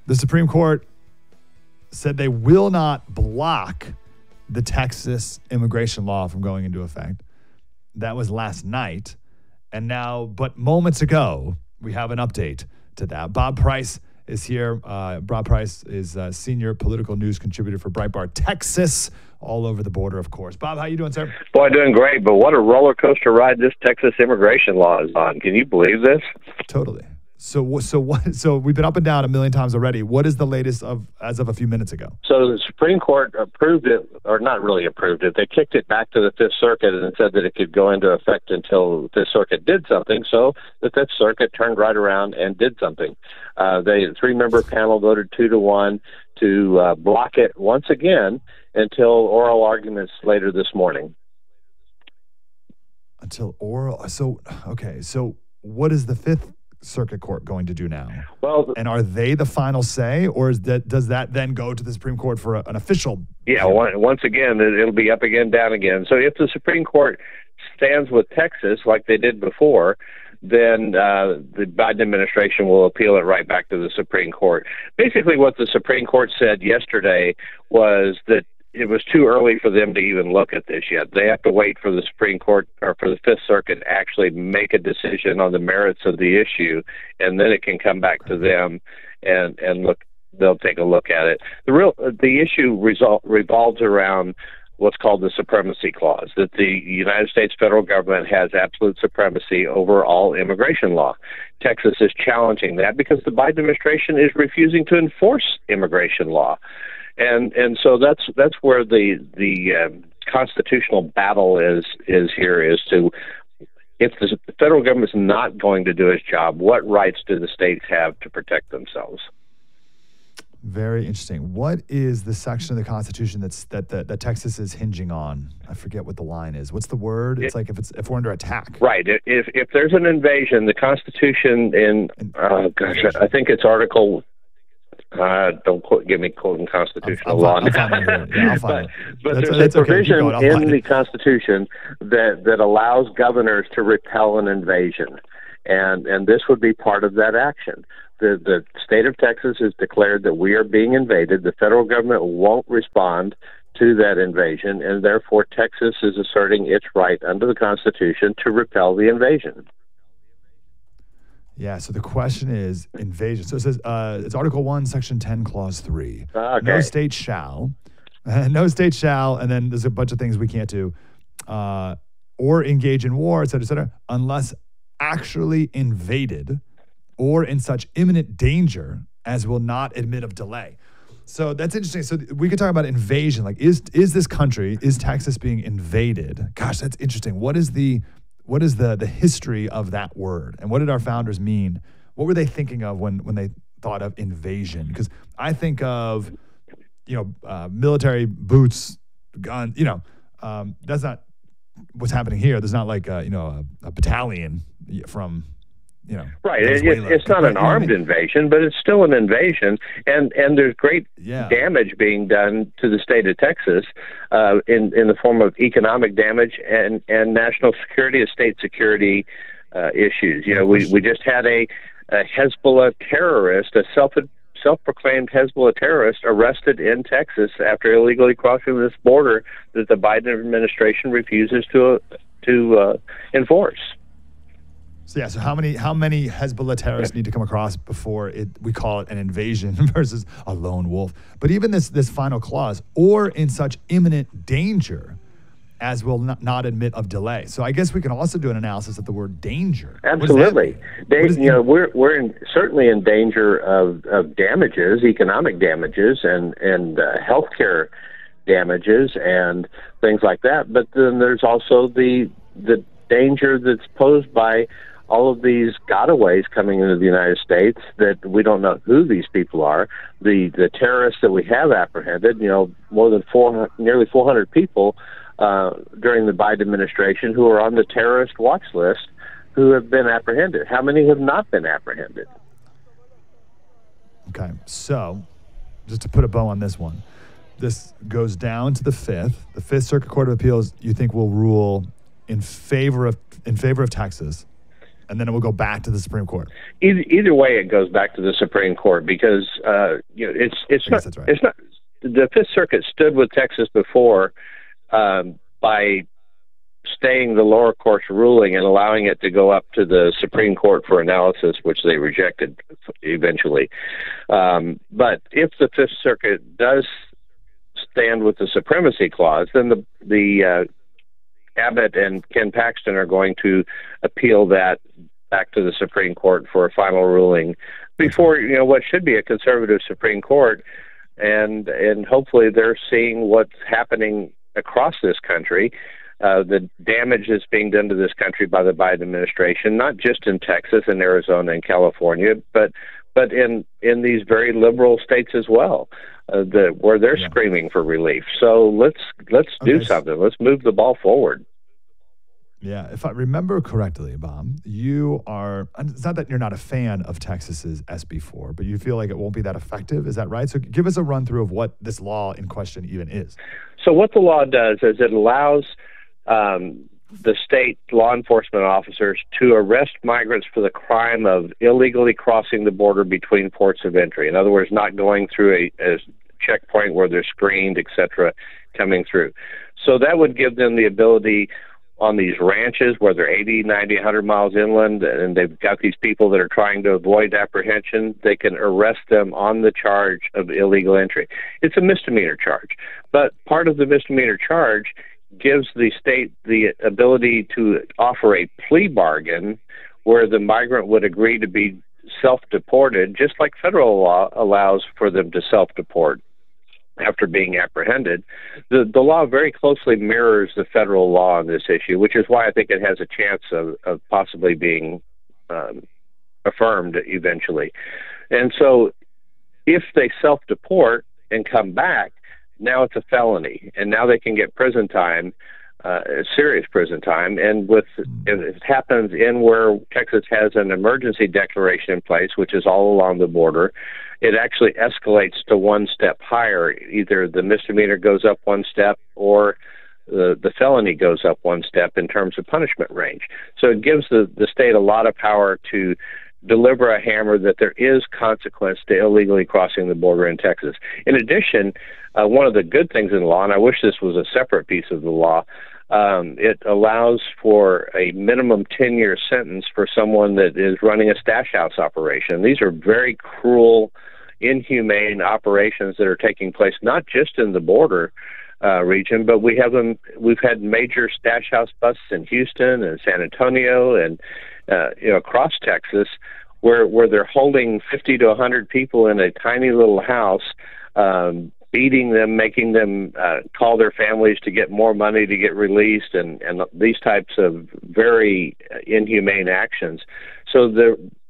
The Supreme Court said they will not block the Texas immigration law from going into effect. That was last night. And now, but moments ago, we have an update to that. Bob Price is here. Bob Price is senior political news contributor for Breitbart Texas, all over the border, of course. Bob, how you doing, sir? Boy, doing great, but what a roller coaster ride this Texas immigration law is on. Can you believe this? Totally. So we've been up and down a million times already. What is the latest as of a few minutes ago? So the Supreme Court approved it, or not really approved it. They kicked it back to the Fifth Circuit and said that it could go into effect until the Fifth Circuit did something. So the Fifth Circuit turned right around and did something. The three-member panel voted 2-1 to block it once again until oral arguments later this morning. Until oral? So, okay. So what is the Fifth Circuit Court going to do now? Well, and are they the final say, or does that then go to the Supreme Court for an official? Yeah, once again, it'll be up again, down again. So if the Supreme Court stands with Texas like they did before, then the Biden administration will appeal it right back to the Supreme Court. Basically, what the Supreme Court said yesterday was that it was too early for them to even look at this yet. They have to wait for the Supreme Court or for the Fifth Circuit to actually make a decision on the merits of the issue, and then it can come back to them and look. They'll take a look at it. The issue revolves around what's called the supremacy clause, that the United States federal government has absolute supremacy over all immigration law. Texas is challenging that because the Biden administration is refusing to enforce immigration law. And so that's where the constitutional battle is here, is to, if the federal government is not going to do its job, what rights do the states have to protect themselves? Very interesting. What is the section of the Constitution that Texas is hinging on? I forget what the line is. What's the word? It's like if we're under attack. Right. If there's an invasion, the Constitution I think it's Article. Don't give me quoting constitutional law. I'll find it. But there's a provision in the Constitution that allows governors to repel an invasion, and this would be part of that action. The state of Texas has declared that we are being invaded. The federal government won't respond to that invasion, and therefore Texas is asserting its right under the Constitution to repel the invasion. Yeah, so the question is invasion. So it says, it's Article 1, Section 10, Clause 3. Okay. No state shall, and then there's a bunch of things we can't do, or engage in war, et cetera, unless actually invaded or in such imminent danger as will not admit of delay. So that's interesting. So we could talk about invasion. Like, is this country, is Texas being invaded? Gosh, that's interesting. What is the history of that word, and what did our founders mean? What were they thinking of when they thought of invasion? Because I think of military boots, gun. That's not what's happening here. There's not like a battalion from right. It's not an armed invasion, but it's still an invasion, and there's great damage being done to the state of Texas in the form of economic damage and national security, state security issues. We just had a Hezbollah terrorist, a self-proclaimed Hezbollah terrorist, arrested in Texas after illegally crossing this border that the Biden administration refuses to enforce. So how many Hezbollah terrorists need to come across before we call it an invasion versus a lone wolf? But even this final clause, or in such imminent danger as will not admit of delay. So I guess we can also do an analysis of the word danger. Absolutely. We're certainly in danger of damages, economic damages, and healthcare damages and things like that. But then there's also the danger that's posed by all of these gotaways coming into the United States that we don't know who these people are. The terrorists that we have apprehended, more than nearly 400 people during the Biden administration who are on the terrorist watch list who have been apprehended. How many have not been apprehended? Okay, so just to put a bow on this one, this goes down to the Fifth. The Fifth Circuit Court of Appeals, you think, will rule in favor of Texas. and then it will go back to the Supreme Court. Either way, it goes back to the Supreme Court because it's not. That's right. It's not. The Fifth Circuit stood with Texas before by staying the lower court's ruling and allowing it to go up to the Supreme Court for analysis, which they rejected eventually. But if the Fifth Circuit does stand with the supremacy clause, then the Abbott and Ken Paxton are going to appeal that back to the Supreme Court for a final ruling before what should be a conservative Supreme Court, and hopefully they're seeing what's happening across this country. The damage that's being done to this country by the Biden administration, not just in Texas and Arizona and California, but in these very liberal states as well, where they're screaming for relief. So let's do something. Let's move the ball forward. Yeah, if I remember correctly, Bob, you are, it's not that you're not a fan of Texas's SB4, but you feel like it won't be that effective. Is that right? So give us a run through of what this law in question even is. So what the law does is it allows the state law enforcement officers to arrest migrants for the crime of illegally crossing the border between ports of entry. In other words, not going through a checkpoint where they're screened, et cetera, coming through. So that would give them the ability on these ranches where they're 80, 90, 100 miles inland, and they've got these people that are trying to avoid apprehension, they can arrest them on the charge of illegal entry. It's a misdemeanor charge, but part of the misdemeanor charge gives the state the ability to offer a plea bargain where the migrant would agree to be self-deported, just like federal law allows for them to self-deport after being apprehended. The law very closely mirrors the federal law on this issue, which is why I think it has a chance of possibly being affirmed eventually. And so if they self-deport and come back, now it's a felony, and now they can get prison time, serious prison time. And if it happens in where Texas has an emergency declaration in place, which is all along the border, it actually escalates to one step higher. Either the misdemeanor goes up one step or the felony goes up one step in terms of punishment range. So it gives the state a lot of power to deliver a hammer that there is consequence to illegally crossing the border in Texas. In addition, one of the good things in the law, and I wish this was a separate piece of the law, it allows for a minimum 10-year sentence for someone that is running a stash house operation. These are very cruel, inhumane operations that are taking place not just in the border region, but we've had major stash house busts in Houston and San Antonio and across Texas where they're holding 50 to 100 people in a tiny little house, beating them, making them call their families to get more money to get released, and these types of very inhumane actions. So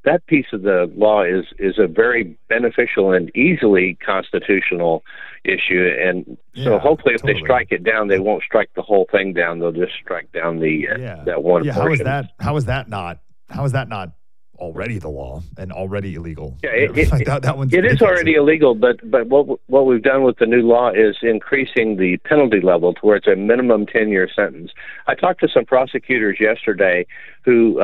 that piece of the law is a very beneficial and easily constitutional issue. And so hopefully if they strike it down, they won't strike the whole thing down. They'll just strike down that one portion. How is that not already the law and already illegal? Yeah, it is already illegal, but what we've done with the new law is increasing the penalty level to where it's a minimum 10-year sentence. I talked to some prosecutors yesterday who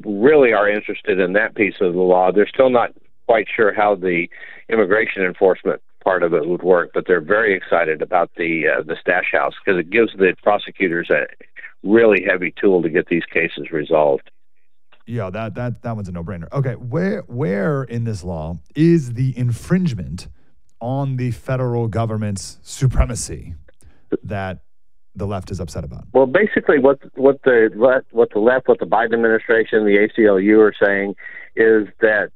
really are interested in that piece of the law. They're still not quite sure how the immigration enforcement part of it would work, but they're very excited about the stash house because it gives the prosecutors a really heavy tool to get these cases resolved. Yeah, that one's a no-brainer. Okay, where in this law is the infringement on the federal government's supremacy that the left is upset about? Well, basically, what the Biden administration, the ACLU are saying is that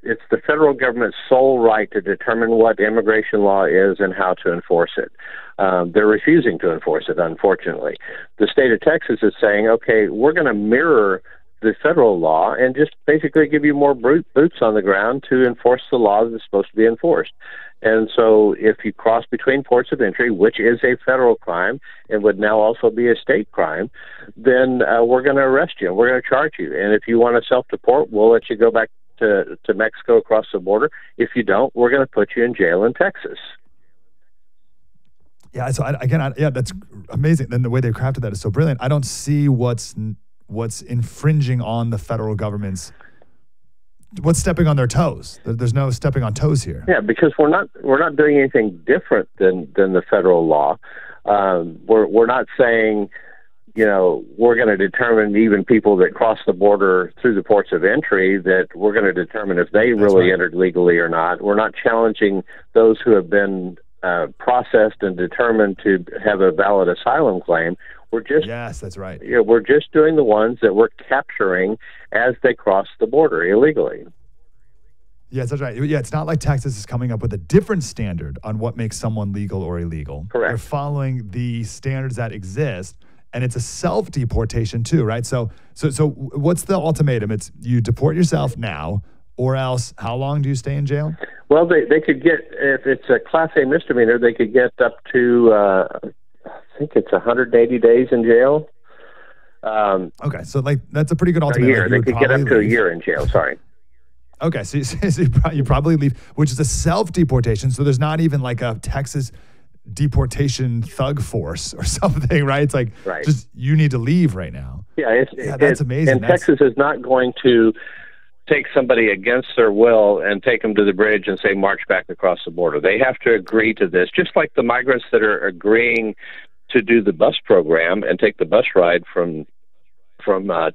it's the federal government's sole right to determine what immigration law is and how to enforce it. They're refusing to enforce it, unfortunately. The state of Texas is saying, okay, we're going to mirror the federal law and just basically give you more boots on the ground to enforce the law that's supposed to be enforced. And so if you cross between ports of entry, which is a federal crime and would now also be a state crime, then we're going to arrest you and we're going to charge you. And if you want to self-deport, we'll let you go back to Mexico across the border. If you don't, we're going to put you in jail in Texas. Yeah, so that's amazing. Then the way they crafted that is so brilliant. I don't see what's what's infringing on the federal government's, what's stepping on their toes. There's no stepping on toes here. Yeah, because we're not doing anything different than the federal law. We're not saying, we're going to determine even people that cross the border through the ports of entry, that we're going to determine if they really entered legally or not. We're not challenging those who have been processed and determined to have a valid asylum claim. We're just that's right. We're just doing the ones that we're capturing as they cross the border illegally. Yes, that's right. Yeah, it's not like Texas is coming up with a different standard on what makes someone legal or illegal. Correct. They're following the standards that exist, and it's a self-deportation too, right? So what's the ultimatum? It's you deport yourself now, or else how long do you stay in jail? Well, they could get, if it's a Class A misdemeanor, they could get up to, I think it's 180 days in jail. Okay, so that's a pretty good ultimatum. A year. They could get up to a year in jail, sorry. Okay, so you probably leave, which is a self-deportation, so there's not even like a Texas deportation thug force or something, right? It's like, just you need to leave right now. Yeah, that's amazing. And Texas is not going to take somebody against their will and take them to the bridge and say, march back across the border. They have to agree to this, just like the migrants that are agreeing to do the bus program and take the bus ride from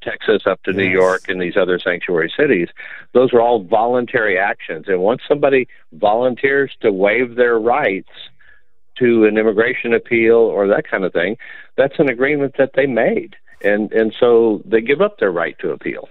Texas up to New York and these other sanctuary cities. Those are all voluntary actions. And once somebody volunteers to waive their rights to an immigration appeal or that kind of thing, that's an agreement that they made. And so they give up their right to appeal.